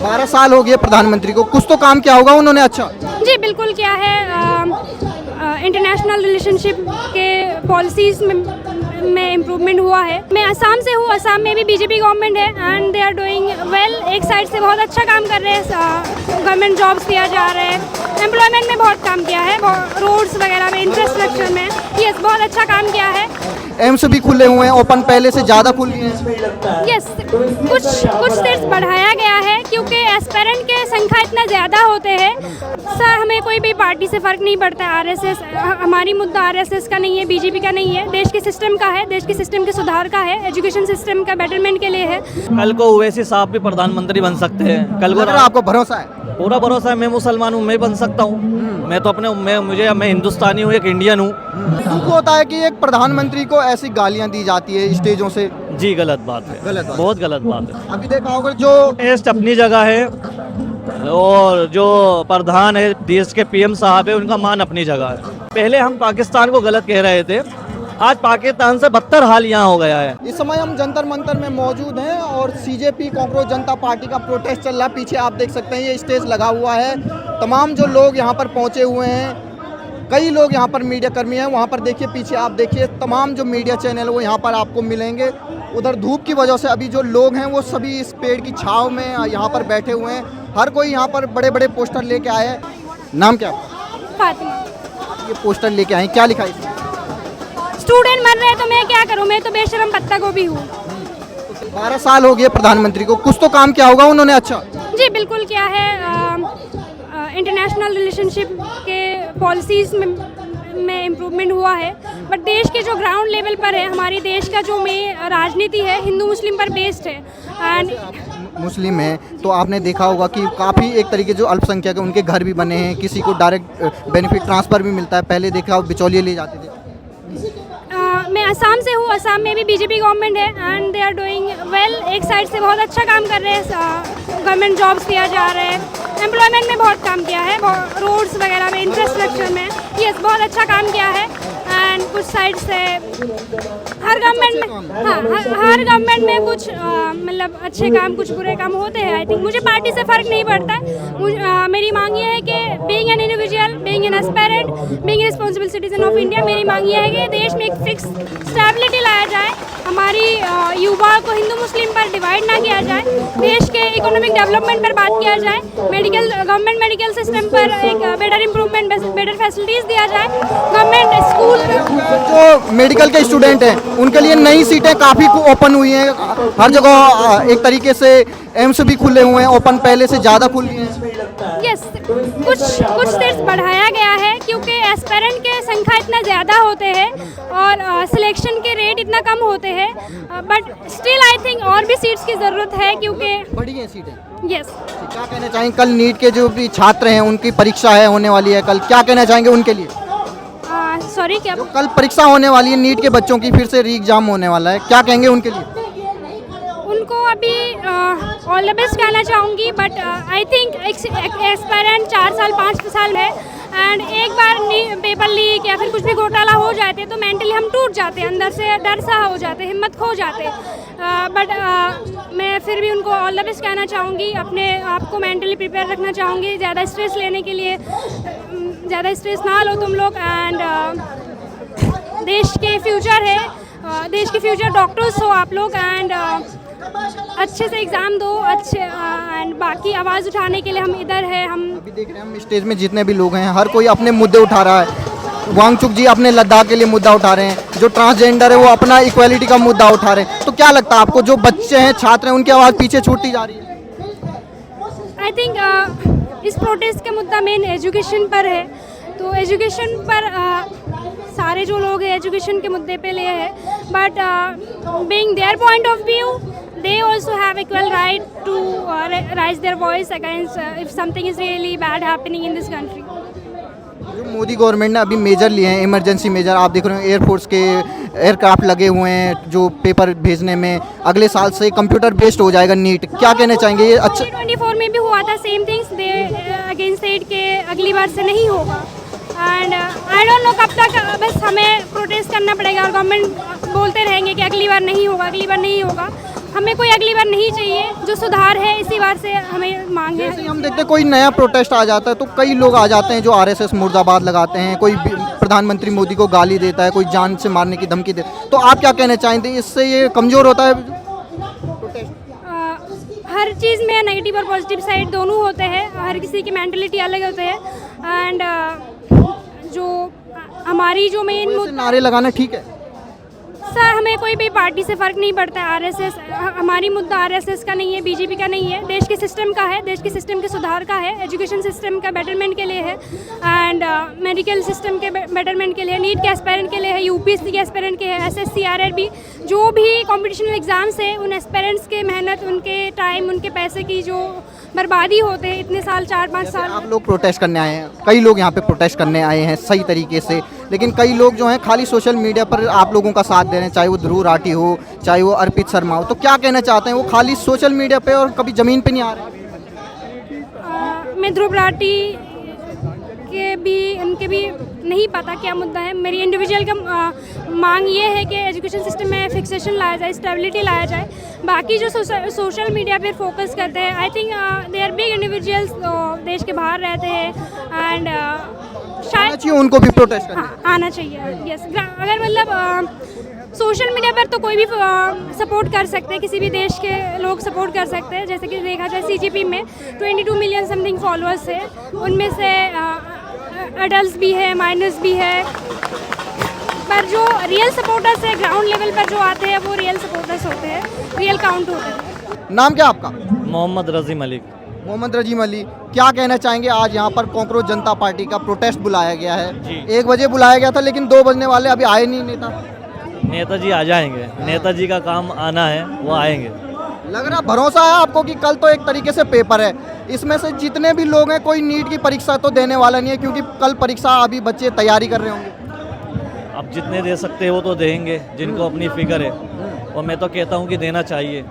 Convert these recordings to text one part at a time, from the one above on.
12 साल हो गए प्रधानमंत्री को, कुछ तो काम किया होगा उन्होंने अच्छा। जी बिल्कुल किया है। इंटरनेशनल रिलेशनशिप के पॉलिसीज़ में इम्प्रूवमेंट हुआ है। मैं असम से हूँ, असम में भी बीजेपी गवर्नमेंट है and they are doing well. एक साइड से बहुत अच्छा काम कर रहे हैं, गवर्नमेंट जॉब्स दिया जा रहा है, एम्प्लॉयमेंट में बहुत काम किया है, रोड्स वगैरह में, इंफ्रास्ट्रक्चर में, यस बहुत अच्छा काम किया है। एम्स भी खुले हुए हैं, ओपन पहले से ज़्यादा खुल गए हैं। यस कुछ सीट्स बढ़ाया गया है क्योंकि एस्पेरेंट के संख्या इतना ज़्यादा होते हैं। सर हमें कोई भी पार्टी से फ़र्क नहीं पड़ता। आरएसएस हमारी मुद्दा आरएसएस का नहीं है, बीजेपी का नहीं है, देश के सिस्टम का है, देश के सिस्टम के सुधार का है, एजुकेशन सिस्टम का बेटरमेंट के लिए है। कल को ओवैसी साहब भी प्रधानमंत्री बन सकते हैं। कल को आपको भरोसा है? पूरा भरोसा है। मैं मुसलमान हूँ, मैं बन सकता हूँ। मैं तो अपने मैं हिंदुस्तानी हूँ, एक इंडियन हूँ। दुख होता है कि एक प्रधानमंत्री को ऐसी गालियां दी जाती है स्टेजों से। जी गलत बात है, गलत बात। बहुत गलत बात है। अभी देखा होगा जो टेस्ट अपनी जगह है और जो प्रधान है देश के पीएम साहब है उनका मान अपनी जगह है। पहले हम पाकिस्तान को गलत कह रहे थे, आज पाकिस्तान से बदतर हाल यहाँ हो गया है। इस समय हम जंतर मंतर में मौजूद हैं और सीजेपी कॉकरोच जनता पार्टी का प्रोटेस्ट चल रहा है। पीछे आप देख सकते हैं ये स्टेज लगा हुआ है, तमाम जो लोग यहाँ पर पहुँचे हुए हैं, कई लोग यहाँ पर मीडिया कर्मी हैं। वहाँ पर देखिए पीछे आप देखिए तमाम जो मीडिया चैनल वो यहाँ पर आपको मिलेंगे। उधर धूप की वजह से अभी जो लोग हैं वो सभी इस पेड़ की छांव में यहाँ पर बैठे हुए हैं। हर कोई यहाँ पर बड़े बड़े पोस्टर लेके आए हैं। नाम क्या आपका? फातिमा। ये पोस्टर लेके आए, क्या लिखा है इसमें? स्टूडेंट मर रहे हैं तो मैं क्या करूँ, मैं तो बेशरम पत्ता गोभी हूँ। 12 साल हो गए प्रधानमंत्री को, कुछ तो काम किया होगा उन्होंने अच्छा। जी बिल्कुल किया है। इंटरनेशनल रिलेशनशिप के पॉलिसीज़ में इम्प्रूवमेंट हुआ है, बट देश के जो ग्राउंड लेवल पर है, हमारी देश का जो राजनीति है हिंदू मुस्लिम पर बेस्ड है। एंड मुस्लिम है तो आपने देखा होगा कि काफ़ी एक तरीके जो अल्पसंख्यक है उनके घर भी बने हैं, किसी को डायरेक्ट बेनिफिट ट्रांसफ़र भी मिलता है। पहले देखा बिचौलिए ले जाते थे। मैं असम से हूँ, असम में भी बीजेपी गवर्नमेंट है and they are doing well. एक साइड से बहुत अच्छा काम कर रहे हैं, गवर्नमेंट जॉब्स दिया जा रहा है, एम्प्लॉयमेंट में बहुत काम किया है, रोड्स वगैरह में, इंफ्रास्ट्रक्चर में, यस बहुत अच्छा काम किया है। एंड कुछ साइड से हर गवर्नमेंट में, हाँ हर गवर्नमेंट में कुछ मतलब अच्छे काम कुछ बुरे काम होते हैं। आई थिंक मुझे पार्टी से फ़र्क नहीं पड़ता है। मेरी मांग ये है कि being an individual, being an aspirant, being responsible citizen of India, मेरी मांग ये है कि देश में एक फिक्स स्टेबिलिटी लाया जाए, हमारी युवा को हिंदू मुस्लिम पर डिवाइड ना किया जाए, देश के इकोनॉमिक डेवलपमेंट पर बात किया जाए, गवर्नमेंट मेडिकल सिस्टम पर एक बेटर इम्प्रूवमेंट, बेटर फैसिलिटीज़ दिया जाए, गवर्नमेंट स्कूल। जो मेडिकल के स्टूडेंट हैं उनके लिए नई सीटें काफ़ी ओपन हुई हैं, हर जगह एक तरीके से एम्स भी खुले हुए हैं, ओपन पहले से ज़्यादा खुल गए हैं। यस कुछ सीट्स बढ़ाया गया है क्योंकि एस्पेरेंट के संख्या इतना ज़्यादा होते हैं और सिलेक्शन के रेट इतना कम होते हैं, बट स्टिल आई थिंक और भी सीट्स की ज़रूरत है क्योंकि बढ़ी हैं सीटें। यस क्या कहना चाहेंगे, कल नीट के जो भी छात्र हैं उनकी परीक्षा है होने वाली है कल, क्या कहना चाहेंगे उनके लिए? सॉरी क्या? जो कल परीक्षा होने वाली है नीट के बच्चों की, फिर से री एग्जाम होने वाला है, क्या कहेंगे उनके लिए? उनको अभी ऑल द बेस्ट कहना चाहूँगी, बट आई थिंक एक्सपेरेंट 4 साल 5 साल है एंड एक बार पेपर लीक या फिर कुछ भी घोटाला हो जाते तो मेंटली हम टूट जाते हैं, अंदर से डर सा हो जाते, हिम्मत खो जाते। बट मैं फिर भी उनको ऑल द बेस्ट कहना चाहूँगी, अपने आप को मेंटली प्रिपेयर रखना चाहूँगी, ज़्यादा स्ट्रेस लेने के लिए, ज़्यादा स्ट्रेस ना लो तुम लोग। एंड देश के फ्यूचर है, देश के फ्यूचर डॉक्टर्स हो आप लोग एंड अच्छे से एग्ज़ाम दो, अच्छे एंड बाकी आवाज़ उठाने के लिए हम इधर है। हम अभी देख रहे हैं हम स्टेज में जितने भी लोग हैं हर कोई अपने मुद्दे उठा रहा है। वांगचुक जी अपने लद्दाख के लिए मुद्दा उठा रहे हैं, जो ट्रांसजेंडर है वो अपना इक्वालिटी का मुद्दा उठा रहे हैं। तो क्या लगता है आपको, जो बच्चे हैं छात्र हैं उनकी आवाज़ पीछे छूटती जा रही है? आई थिंक इस प्रोटेस्ट का मुद्दा मेन एजुकेशन पर है, तो एजुकेशन पर सारे जो लोग हैं एजुकेशन के मुद्दे पे ले है, but being their point of view they also have equal right to raise their voice against if something is really bad happening in this country. जो मोदी गवर्नमेंट ने अभी मेजर लिए हैं, इमरजेंसी मेजर, आप देख रहे हो एयरफोर्स के एयरक्राफ्ट लगे हुए हैं जो पेपर भेजने में, अगले साल से कंप्यूटर बेस्ड हो जाएगा नीट, क्या कहना चाहेंगे? ये अच्छा 2024 में भी हुआ था सेम थिंग्स, दे अगेंस्ट सेड के अगली बार से नहीं होगा एंड आई डोंट नो कब तक, बस हमें प्रोटेस्ट करना पड़ेगा और गवर्नमेंट बोलते रहेंगे कि अगली बार नहीं होगा, अगली बार नहीं होगा। हमें कोई अगली बार नहीं चाहिए, जो सुधार है इसी बार से हमें मांग है। जैसे ही हम देखते हैं कोई नया प्रोटेस्ट आ जाता है तो कई लोग आ जाते हैं जो आरएसएस मुर्दाबाद लगाते हैं, कोई प्रधानमंत्री मोदी को गाली देता है, कोई जान से मारने की धमकी दे। तो आप क्या कहना चाहेंगे, इससे ये कमज़ोर होता है प्रोटेस्ट? हर चीज़ में नेगेटिव और पॉजिटिव साइड दोनों होते हैं, हर किसी की मेंटलिटी अलग होते हैं। एंड जो हमारी जो मेन वैसे नारे लगाना ठीक है? सर, हमें कोई भी पार्टी से फ़र्क नहीं पड़ता है। आरएसएस, हमारी मुद्दा आरएसएस का नहीं है, बीजेपी का नहीं है, देश के सिस्टम का है, देश के सिस्टम के सुधार का है, एजुकेशन सिस्टम का बेटरमेंट के लिए है, एंड मेडिकल सिस्टम के बेटरमेंट के लिए, नीट के एस्पेरेंट के लिए है, यूपीएससी के एस्पेरेंट के है, एसएससी आरआरबी, जो भी कॉम्पिटिशनल एग्ज़ाम्स है, उन एस्पेरेंट्स के मेहनत, उनके टाइम, उनके पैसे की जो बर्बादी होते हैं इतने साल, 4-5 साल। आप लोग प्रोटेस्ट करने आए हैं, कई लोग यहाँ पे प्रोटेस्ट करने आए हैं सही तरीके से, लेकिन कई लोग जो हैं खाली सोशल मीडिया पर आप लोगों का साथ दे रहे हैं, चाहे वो ध्रुव राठी हो, चाहे वो अर्पित शर्मा हो। तो क्या कहना चाहते हैं, वो खाली सोशल मीडिया पे और कभी ज़मीन पे नहीं आ रहे? मैं ध्रुव राठी उनके भी नहीं पता क्या मुद्दा है। मेरी इंडिविजुअल का मांग ये है कि एजुकेशन सिस्टम में फिक्सेशन लाया जाए, स्टेबिलिटी लाया जाए। बाकी जो सोशल मीडिया पे फोकस करते हैं, I think they are big individuals, देश के बाहर रहते हैं, एंड शायद चाहिए उनको भी प्रोटेस्ट करना। हाँ, आना चाहिए। यस, अगर मतलब सोशल मीडिया पर तो कोई भी सपोर्ट कर सकते हैं, किसी भी देश के लोग सपोर्ट कर सकते हैं। जैसे कि देखा जाए सीजीपी में 22 मिलियन समथिंग फॉलोअर्स है, उनमें से एडल्ट भी है, माइनर्स भी है, पर जो रियल सपोर्टर्स है ग्राउंड लेवल पर जो आते हैं वो रियल सपोर्टर्स होते हैं, रियल काउंट होते हैं। नाम क्या आपका? मोहम्मद रजी मलिक। मोहम्मद रजीम अली, क्या कहना चाहेंगे, आज यहाँ पर कॉकरोच जनता पार्टी का प्रोटेस्ट बुलाया गया है? जी। 1 बजे बुलाया गया था, लेकिन 2 बजने वाले अभी आए नहीं नेता। नेताजी आ जाएंगे, नेताजी का काम आना है, वो आएंगे। लग रहा भरोसा है आपको कि कल तो एक तरीके से पेपर है, इसमें से जितने भी लोग हैं कोई नीट की परीक्षा तो देने वाला नहीं है, क्योंकि कल परीक्षा अभी बच्चे तैयारी कर रहे होंगे। अब जितने दे सकते हैं वो तो देंगे, जिनको अपनी फिक्र है, और मैं तो कहता हूँ कि देना चाहिए।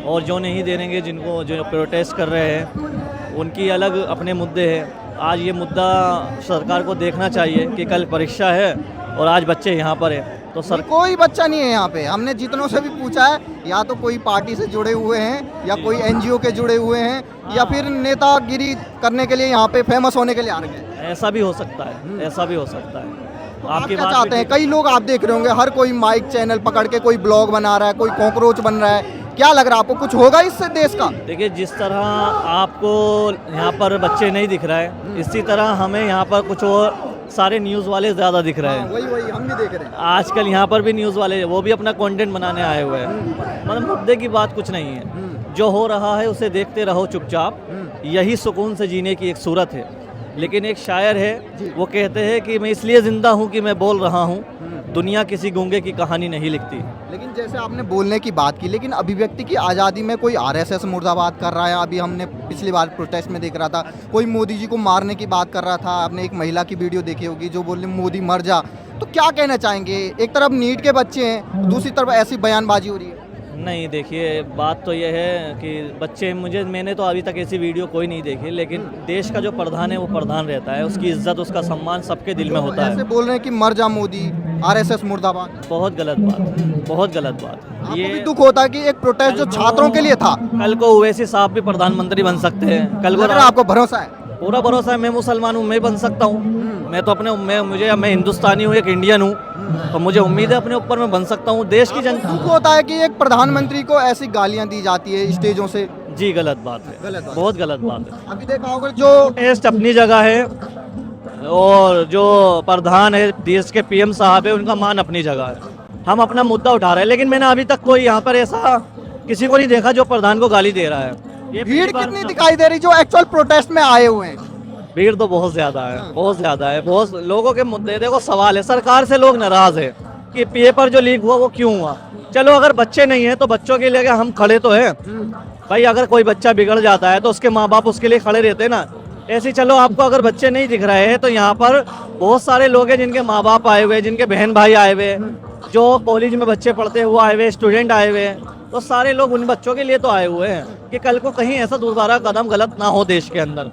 और जो नहीं देंगे, जिनको जो प्रोटेस्ट कर रहे हैं, उनकी अलग अपने मुद्दे हैं। आज ये मुद्दा सरकार को देखना चाहिए कि कल परीक्षा है और आज बच्चे यहाँ पर है, तो सर कोई बच्चा नहीं है यहाँ पे। हमने जितनों से भी पूछा है, या तो कोई पार्टी से जुड़े हुए हैं, या कोई एनजीओ के जुड़े हुए हैं, या फिर नेतागिरी करने के लिए यहाँ पे फेमस होने के लिए आ रहे हैं। ऐसा भी हो सकता है, ऐसा भी हो सकता है। आप क्या चाहते हैं? कई लोग आप देख रहे होंगे, हर कोई माइक चैनल पकड़ के कोई ब्लॉग बना रहा है, कोई कॉकरोच बन रहा है। क्या लग रहा है आपको, कुछ होगा इससे देश का? देखिए, जिस तरह आपको यहाँ पर बच्चे नहीं दिख रहा है, इसी तरह हमें यहाँ पर कुछ और सारे न्यूज़ वाले ज़्यादा दिख रहे हैं। वही हम भी देख रहे हैं। आजकल यहाँ पर भी न्यूज़ वाले, वो भी अपना कंटेंट बनाने आए हुए हैं। मतलब मुद्दे की बात कुछ नहीं है, जो हो रहा है उसे देखते रहो चुपचाप, यही सुकून से जीने की एक सूरत है। लेकिन एक शायर है, वो कहते हैं कि मैं इसलिए ज़िंदा हूँ कि मैं बोल रहा हूँ, दुनिया किसी गूंगे की कहानी नहीं लिखती। लेकिन जैसे आपने बोलने की बात की, लेकिन अभिव्यक्ति की आज़ादी में कोई आरएसएस मुर्दाबाद कर रहा है। अभी हमने पिछली बार प्रोटेस्ट में देख रहा था, कोई मोदी जी को मारने की बात कर रहा था। आपने एक महिला की वीडियो देखी होगी जो बोले मोदी मर जा। तो क्या कहना चाहेंगे, एक तरफ नीट के बच्चे हैं, दूसरी तरफ ऐसी बयानबाजी हो रही है? नहीं, देखिए, बात तो यह है कि बच्चे, मैंने तो अभी तक ऐसी वीडियो कोई नहीं देखी, लेकिन देश का जो प्रधान है वो प्रधान रहता है, उसकी इज्जत, उसका सम्मान सबके दिल में होता है। ऐसे बोल रहे हैं कि मर जा मोदी, आरएसएस मुर्दाबाद। बहुत गलत बात है, बहुत गलत बात है। आपको भी दुख होता है कि एक प्रोटेस्ट जो छात्रों के लिए था, कल को ओवैसी साहब भी प्रधानमंत्री बन सकते हैं। कल को आपको भरोसा है? पूरा भरोसा है। मैं मुसलमान हूँ, मैं बन सकता हूँ। मैं तो अपने मैं हिंदुस्तानी हूँ, एक इंडियन हूँ, तो मुझे उम्मीद है अपने ऊपर मैं बन सकता हूँ। देश की जनता दुख होता है कि एक प्रधानमंत्री को ऐसी गालियां दी जाती है स्टेजों से। जी, गलत बात है, गलत बात। बहुत गलत बात है। अभी देखा होगा जो टेस्ट अपनी जगह है, और जो प्रधान है देश के पीएम साहब है, उनका मान अपनी जगह है। हम अपना मुद्दा उठा रहे हैं, लेकिन मैंने अभी तक कोई यहाँ पर ऐसा किसी को नहीं देखा जो प्रधान को गाली दे रहा है। ये भीड़ कितनी दिखाई दे रही जो एक्चुअल प्रोटेस्ट में आए हुए हैं? भीड़ तो बहुत ज्यादा है, बहुत ज्यादा है। बहुत लोगों के मुद्दे, देखो, सवाल है, सरकार से लोग नाराज है कि पेपर जो लीक हुआ वो क्यों हुआ। चलो, अगर बच्चे नहीं है तो बच्चों के लिए हम खड़े तो हैं भाई। अगर कोई बच्चा बिगड़ जाता है तो उसके माँ बाप उसके लिए खड़े रहते हैं ना। ऐसे चलो, आपको अगर बच्चे नहीं दिख रहे हैं तो यहाँ पर बहुत सारे लोग हैं जिनके माँ बाप आए हुए, जिनके बहन भाई आए हुए, जो कॉलेज में बच्चे पढ़ते हुए आए हुए, स्टूडेंट आए हुए, तो सारे लोग उन बच्चों के लिए तो आए हुए हैं कि कल को कहीं ऐसा दोबारा कदम गलत ना हो देश के अंदर।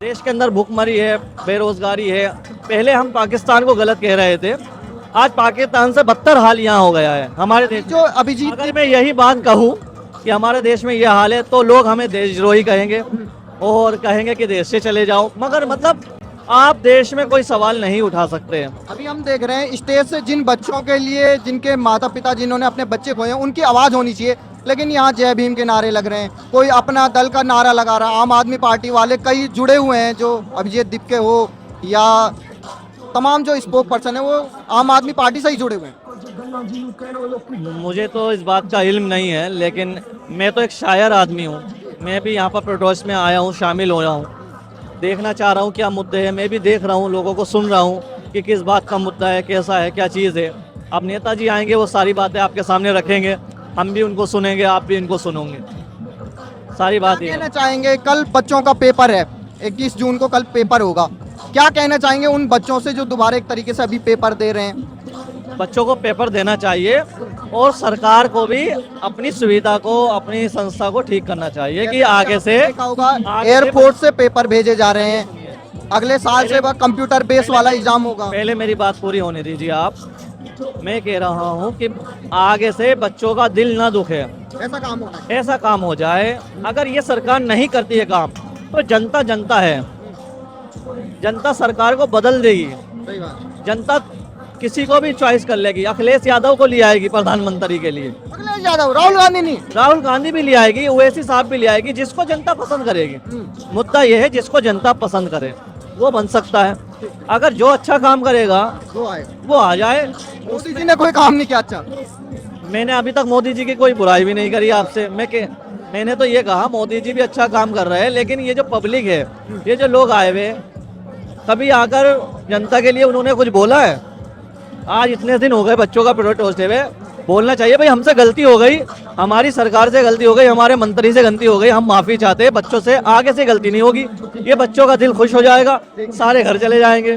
देश के अंदर भूखमरी है, बेरोजगारी है। पहले हम पाकिस्तान को गलत कह रहे थे, आज पाकिस्तान से बदतर हाल यहाँ हो गया है हमारे देश। जो अभिजीत अगर मैं यही बात कहूँ कि हमारे देश में ये हाल है, तो लोग हमें देशद्रोही कहेंगे और कहेंगे कि देश से चले जाओ। मगर मतलब आप देश में कोई सवाल नहीं उठा सकते हैं। अभी हम देख रहे हैं स्टेज से जिन बच्चों के लिए, जिनके माता पिता जिन्होंने अपने बच्चे खोए हैं, उनकी आवाज़ होनी चाहिए, लेकिन यहाँ जय भीम के नारे लग रहे हैं, कोई अपना दल का नारा लगा रहा है। आम आदमी पार्टी वाले कई जुड़े हुए हैं, जो अभिजीत दीपके हो या तमाम जो स्पोक पर्सन है, वो आम आदमी पार्टी से ही जुड़े हुए हैं। मुझे तो इस बात का इल्म नहीं है, लेकिन मैं तो एक शायर आदमी हूँ। मैं भी यहाँ पर प्रोटेस्ट में आया हूँ, शामिल हो रहा हूँ, देखना चाह रहा हूँ क्या मुद्दे हैं। मैं भी देख रहा हूँ, लोगों को सुन रहा हूँ कि किस बात का मुद्दा है, कैसा है, क्या चीज़ है। अब नेताजी आएंगे, वो सारी बातें आपके सामने रखेंगे, हम भी उनको सुनेंगे, आप भी इनको सुनोगे। सारी बात ये कहना चाहेंगे, कल बच्चों का पेपर है, 21 जून को कल पेपर होगा, क्या कहना चाहेंगे उन बच्चों से जो दोबारा एक तरीके से अभी पेपर दे रहे हैं? बच्चों को पेपर देना चाहिए और सरकार को भी अपनी सुविधा को, अपनी संस्था को ठीक करना चाहिए कि आगे से देखा होगा एयरपोर्ट से पेपर भेजे जा रहे हैं, अगले साल से वह कंप्यूटर बेस वाला एग्जाम होगा। पहले मेरी बात पूरी होने दीजिए आप। मैं कह रहा हूँ कि आगे से बच्चों का दिल ना दुखे, ऐसा काम होना है। ऐसा काम हो जाए। अगर ये सरकार नहीं करती है काम, तो जनता जनता है, जनता सरकार को बदल देगी। सही बात। जनता किसी को भी चॉइस कर लेगी। अखिलेश यादव को ले आएगी प्रधानमंत्री के लिए, अखिलेश यादव, राहुल गांधी नहीं, राहुल गांधी भी ले आएगी, ओवैसी साहब भी ले आएगी, जिसको जनता पसंद करेगी। मुद्दा यह है जिसको जनता पसंद करे वो बन सकता है। अगर जो अच्छा काम करेगा वो आए। वो आ जाए। मोदी जी ने कोई काम नहीं किया अच्छा। मैंने अभी तक मोदी जी की कोई बुराई भी नहीं करी आपसे। मैंने तो ये कहा मोदी जी भी अच्छा काम कर रहे हैं, लेकिन ये जो पब्लिक है, ये जो लोग आए हुए, कभी आकर जनता के लिए उन्होंने कुछ बोला है? आज इतने दिन हो गए बच्चों का प्रोटेस्ट हुए, बोलना चाहिए भाई हमसे गलती हो गई, हमारी सरकार से गलती हो गई, हमारे मंत्री से गलती हो गई, हम माफी चाहते हैं, बच्चों से आगे से गलती नहीं होगी। ये बच्चों का दिल खुश हो जाएगा, सारे घर चले जाएंगे।